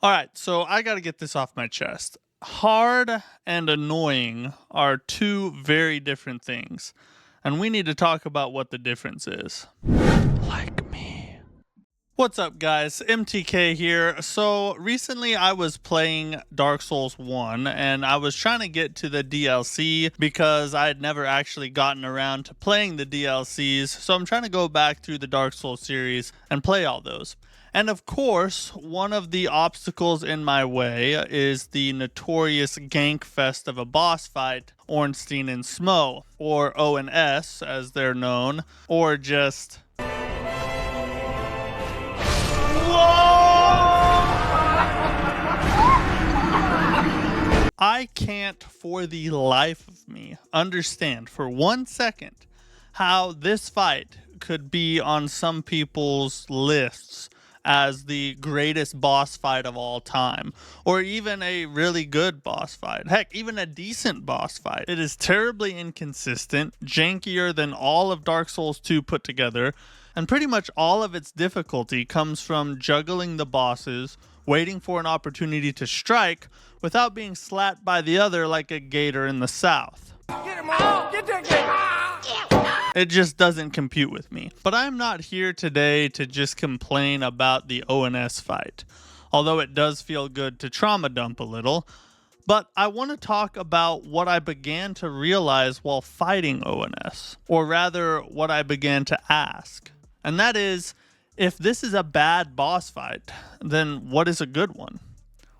All right, so I got to get this off my chest. Hard and annoying are two very different things, and we need to talk about what the difference is. Like me. What's up, guys? MTK here. So, recently I was playing Dark Souls 1 and I was trying to get to the DLC because I had never actually gotten around to playing the DLCs. So, I'm trying to go back through the Dark Souls series and play all those. And of course, one of the obstacles in my way is the notorious gank fest of a boss fight, Ornstein and Smo, or ONS as they're known, or just I can't for the life of me understand for 1 second how this fight could be on some people's lists as the greatest boss fight of all time, or even a really good boss fight. Heck, even a decent boss fight. It is terribly inconsistent, jankier than all of Dark Souls 2 put together, and pretty much all of its difficulty comes from juggling the bosses, waiting for an opportunity to strike without being slapped by the other like a gator in the south. Get him on! Get that guy! It just doesn't compute with me. But I'm not here today to just complain about the ONS fight, although it does feel good to trauma dump a little. But I want to talk about what I began to realize while fighting ONS, or rather what I began to ask. And that is, if this is a bad boss fight, then what is a good one?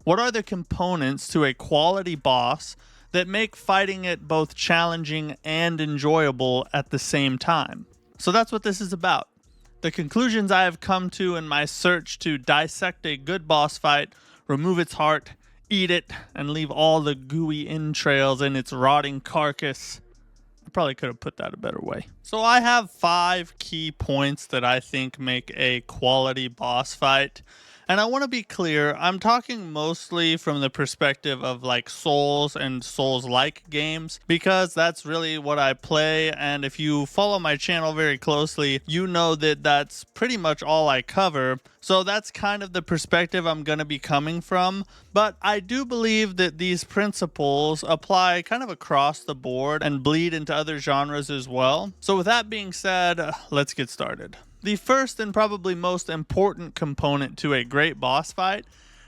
What are the components to a quality boss that make fighting it both challenging and enjoyable at the same time? So that's what this is about. The conclusions I have come to in my search to dissect a good boss fight, remove its heart, eat it, and leave all the gooey entrails in its rotting carcass. I probably could have put that a better way. So I have 5 key points that I think make a quality boss fight. And I want to be clear, I'm talking mostly from the perspective of like Souls and Souls-like games, because that's really what I play. And if you follow my channel very closely, you know that that's pretty much all I cover. So that's kind of the perspective I'm going to be coming from. But I do believe that these principles apply kind of across the board and bleed into other genres as well. So with that being said, let's get started. The first and probably most important component to a great boss fight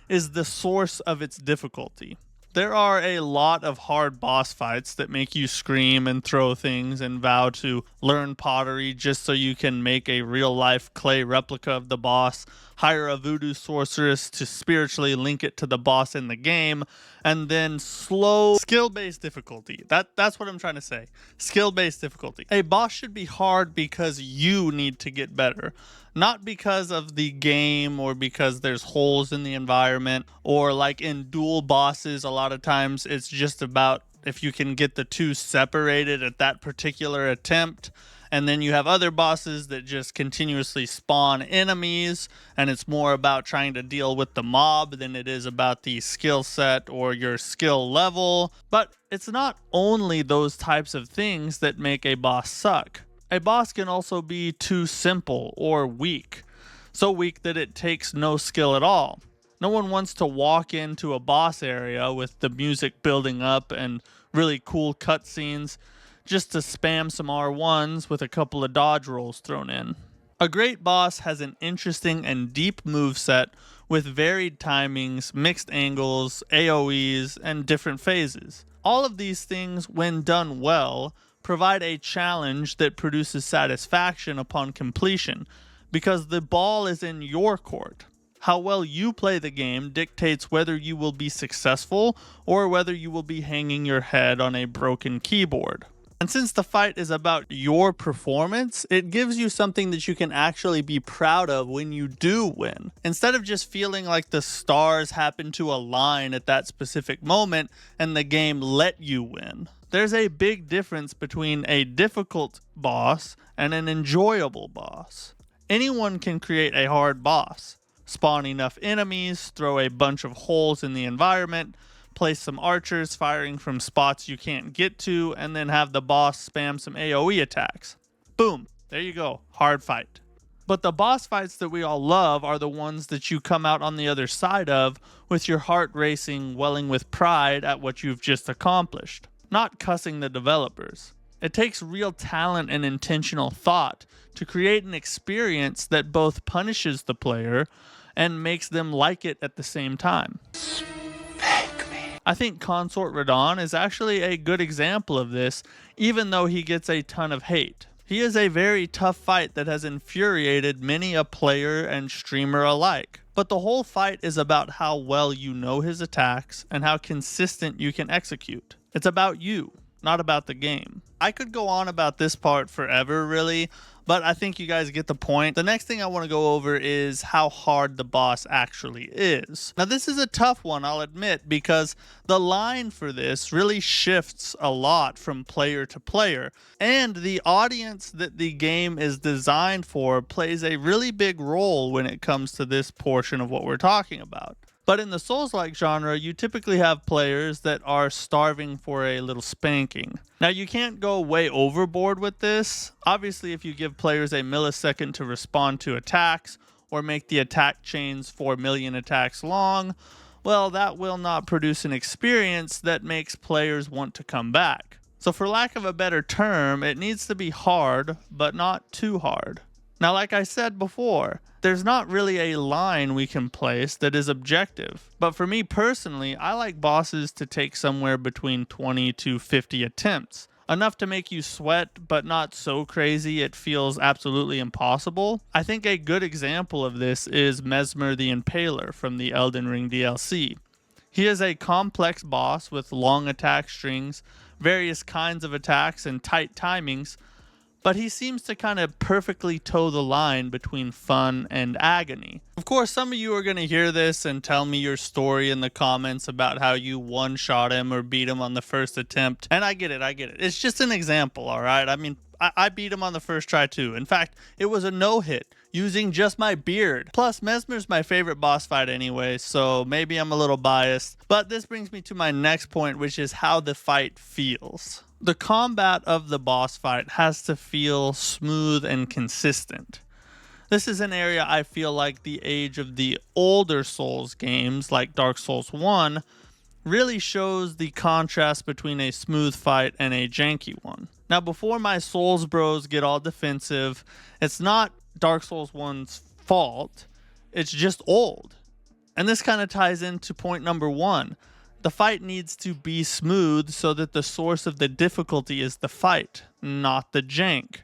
is the source of its difficulty. There are a lot of hard boss fights that make you scream and throw things and vow to learn pottery just so you can make a real-life clay replica of the boss, hire a voodoo sorceress to spiritually link it to the boss in the game, and then slow skill-based difficulty. That's what I'm trying to say. Skill-based difficulty. A boss should be hard because you need to get better, not because of the game or because there's holes in the environment, or like in dual bosses, a lot of times it's just about if you can get the two separated at that particular attempt. And then you have other bosses that just continuously spawn enemies, and it's more about trying to deal with the mob than it is about the skill set or your skill level. But it's not only those types of things that make a boss suck. A boss can also be too simple or weak, so weak that it takes no skill at all. No one wants to walk into a boss area with the music building up and really cool cutscenes just to spam some R1s with a couple of dodge rolls thrown in. A great boss has an interesting and deep moveset with varied timings, mixed angles, AoEs, and different phases. All of these things, when done well, provide a challenge that produces satisfaction upon completion, because the ball is in your court. How well you play the game dictates whether you will be successful or whether you will be hanging your head on a broken keyboard. And since the fight is about your performance, it gives you something that you can actually be proud of when you do win. Instead of just feeling like the stars happen to align at that specific moment and the game let you win. There's a big difference between a difficult boss and an enjoyable boss. Anyone can create a hard boss. Spawn enough enemies, throw a bunch of holes in the environment, place some archers firing from spots you can't get to, and then have the boss spam some AoE attacks. Boom, there you go, hard fight. But the boss fights that we all love are the ones that you come out on the other side of with your heart racing, welling with pride at what you've just accomplished, not cussing the developers. It takes real talent and intentional thought to create an experience that both punishes the player and makes them like it at the same time. I think Consort Radon is actually a good example of this, even though he gets a ton of hate. He is a very tough fight that has infuriated many a player and streamer alike. But the whole fight is about how well you know his attacks and how consistent you can execute. It's about you, not about the game. I could go on about this part forever, really, but I think you guys get the point. The next thing I want to go over is how hard the boss actually is. Now, this is a tough one, I'll admit, because the line for this really shifts a lot from player to player, and the audience that the game is designed for plays a really big role when it comes to this portion of what we're talking about. But in the Souls-like genre, you typically have players that are starving for a little spanking. Now, you can't go way overboard with this. Obviously, if you give players a millisecond to respond to attacks, or make the attack chains 4 million attacks long, well, that will not produce an experience that makes players want to come back. So for lack of a better term, it needs to be hard, but not too hard. Now, like I said before, there's not really a line we can place that is objective. But for me personally, I like bosses to take somewhere between 20 to 50 attempts. Enough to make you sweat, but not so crazy it feels absolutely impossible. I think a good example of this is Mesmer the Impaler from the Elden Ring DLC. He is a complex boss with long attack strings, various kinds of attacks, and tight timings, but he seems to kind of perfectly toe the line between fun and agony. Of course, some of you are going to hear this and tell me your story in the comments about how you one-shot him or beat him on the first attempt. And I get it. It's just an example, all right? I mean, I beat him on the first try too. In fact, it was a no-hit using just my beard. Plus, Mesmer's my favorite boss fight anyway, so maybe I'm a little biased. But this brings me to my next point, which is how the fight feels. The combat of the boss fight has to feel smooth and consistent. This is an area I feel like the age of the older Souls games, like Dark Souls 1, really shows the contrast between a smooth fight and a janky one. Now, before my Souls bros get all defensive, it's not Dark Souls 1's fault, it's just old. And this kind of ties into point number 1. The fight needs to be smooth so that the source of the difficulty is the fight, not the jank.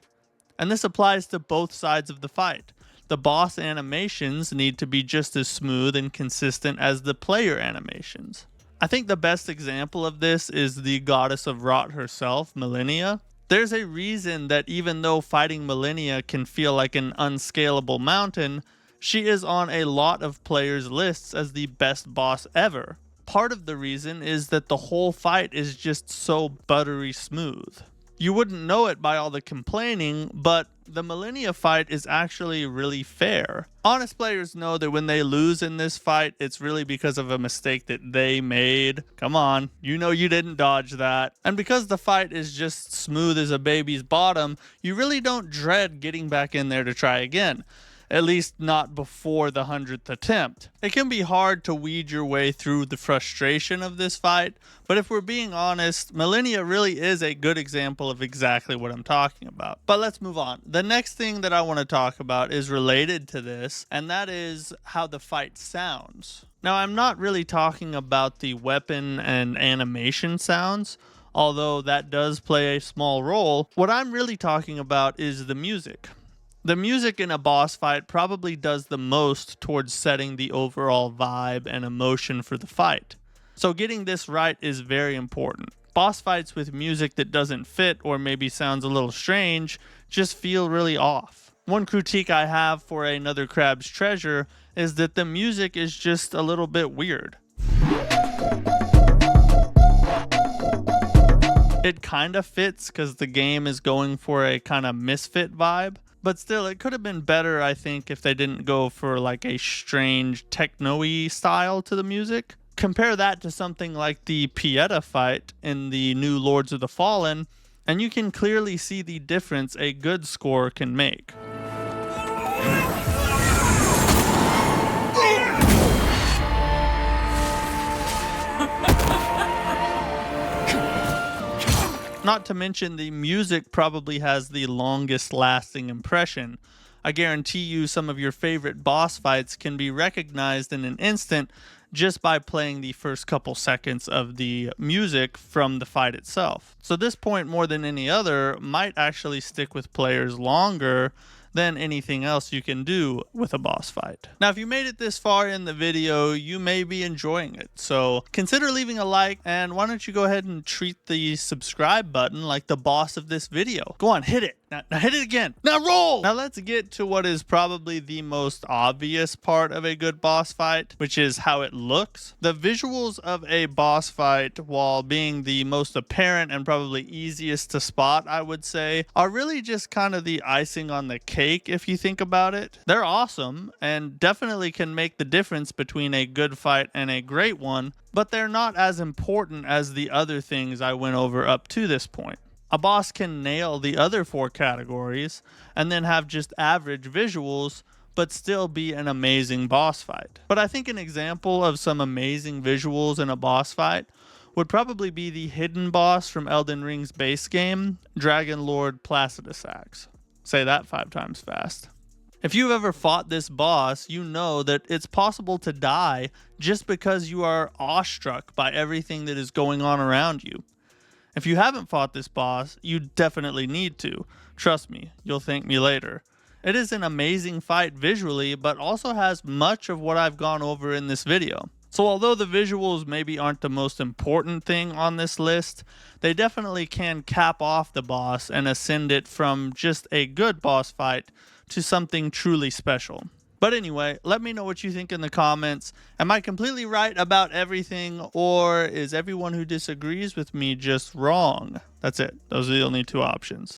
And this applies to both sides of the fight. The boss animations need to be just as smooth and consistent as the player animations. I think the best example of this is the goddess of rot herself, Millennia. There's a reason that even though fighting Millennia can feel like an unscalable mountain, she is on a lot of players' lists as the best boss ever. Part of the reason is that the whole fight is just so buttery smooth. You wouldn't know it by all the complaining, but the Millennia fight is actually really fair. Honest players know that when they lose in this fight, it's really because of a mistake that they made. Come on, you know you didn't dodge that. And because the fight is just smooth as a baby's bottom, you really don't dread getting back in there to try again. At least not before the 100th attempt. It can be hard to weed your way through the frustration of this fight, but if we're being honest, Millennia really is a good example of exactly what I'm talking about. But let's move on. The next thing that I want to talk about is related to this, and that is how the fight sounds. Now, I'm not really talking about the weapon and animation sounds, although that does play a small role. What I'm really talking about is the music. The music in a boss fight probably does the most towards setting the overall vibe and emotion for the fight. So getting this right is very important. Boss fights with music that doesn't fit or maybe sounds a little strange just feel really off. One critique I have for Another Crab's Treasure is that the music is just a little bit weird. It kind of fits because the game is going for a kind of misfit vibe. But still, it could have been better, I think, if they didn't go for like a strange techno-y style to the music. Compare that to something like the Pieta fight in the new Lords of the Fallen, and you can clearly see the difference a good score can make. Not to mention the music probably has the longest lasting impression. I guarantee you some of your favorite boss fights can be recognized in an instant just by playing the first couple seconds of the music from the fight itself. So this point, more than any other, might actually stick with players longer than anything else you can do with a boss fight. Now, if you made it this far in the video, you may be enjoying it. So consider leaving a like, and why don't you go ahead and treat the subscribe button like the boss of this video. Go on, hit it. Now hit it again. Now roll! Now let's get to what is probably the most obvious part of a good boss fight, which is how it looks. The visuals of a boss fight, while being the most apparent and probably easiest to spot, I would say, are really just kind of the icing on the cake if you think about it. They're awesome and definitely can make the difference between a good fight and a great one, but they're not as important as the other things I went over up to this point. A boss can nail the other 4 categories and then have just average visuals, but still be an amazing boss fight. But I think an example of some amazing visuals in a boss fight would probably be the hidden boss from Elden Ring's base game, Dragon Lord Placidusax. Say that 5 times fast. If you've ever fought this boss, you know that it's possible to die just because you are awestruck by everything that is going on around you. If you haven't fought this boss, you definitely need to. Trust me, you'll thank me later. It is an amazing fight visually, but also has much of what I've gone over in this video. So although the visuals maybe aren't the most important thing on this list, they definitely can cap off the boss and ascend it from just a good boss fight to something truly special. But anyway, let me know what you think in the comments. Am I completely right about everything, or is everyone who disagrees with me just wrong? That's it. Those are the only 2 options.